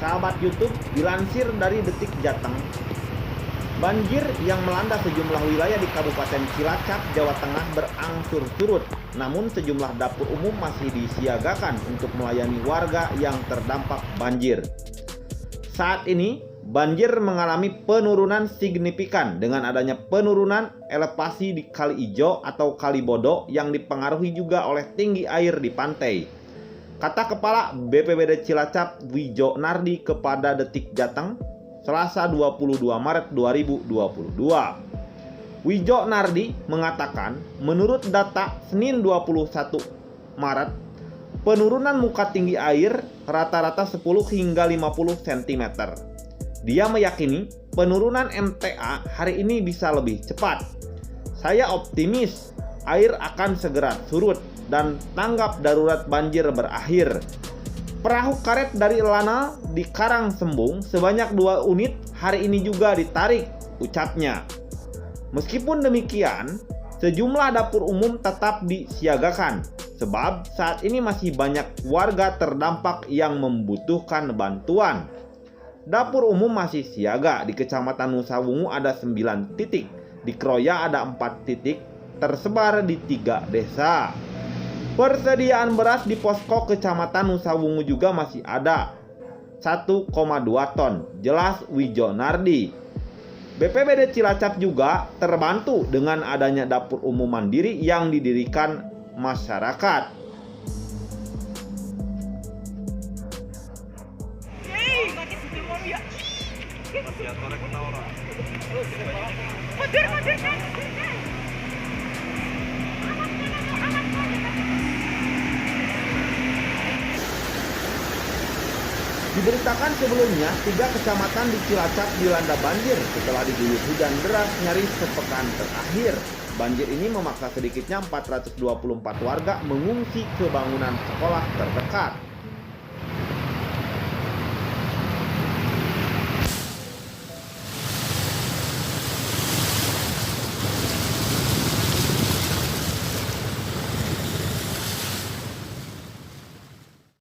Sahabat YouTube, dilansir dari Detik Jateng, banjir yang melanda sejumlah wilayah di Kabupaten Cilacap, Jawa Tengah berangsur surut. Namun sejumlah dapur umum masih disiagakan untuk melayani warga yang terdampak banjir. Saat ini, banjir mengalami penurunan signifikan dengan adanya penurunan elevasi di Kali Ijo atau Kali Bodo yang dipengaruhi juga oleh tinggi air di pantai. Kata Kepala BPBD Cilacap Wijo Nardi kepada Detik Jateng, Selasa 22 Maret 2022. Wijo Nardi mengatakan, menurut data Senin 21 Maret, penurunan muka tinggi air rata-rata 10 hingga 50 cm. Dia meyakini penurunan MTA hari ini bisa lebih cepat. Saya optimis air akan segera surut dan tanggap darurat banjir berakhir. Perahu karet dari Lana di Karang Sembung sebanyak 2 unit hari ini juga ditarik, ucapnya. Meskipun demikian, sejumlah dapur umum tetap disiagakan sebab saat ini masih banyak warga terdampak yang membutuhkan bantuan. Dapur umum masih siaga di Kecamatan Nusa Wungu ada 9 titik, di Kroya ada 4 titik, tersebar di 3 desa. Persediaan beras di posko Kecamatan Nusa Wungu juga masih ada 1,2 ton, jelas Wijo Nardi. BPBD Cilacap juga terbantu dengan adanya dapur umum mandiri yang didirikan masyarakat. Diberitakan sebelumnya, 3 kecamatan di Cilacap dilanda banjir setelah diguyur hujan deras nyaris sepekan terakhir. Banjir ini memaksa sedikitnya 424 warga mengungsi ke bangunan sekolah terdekat.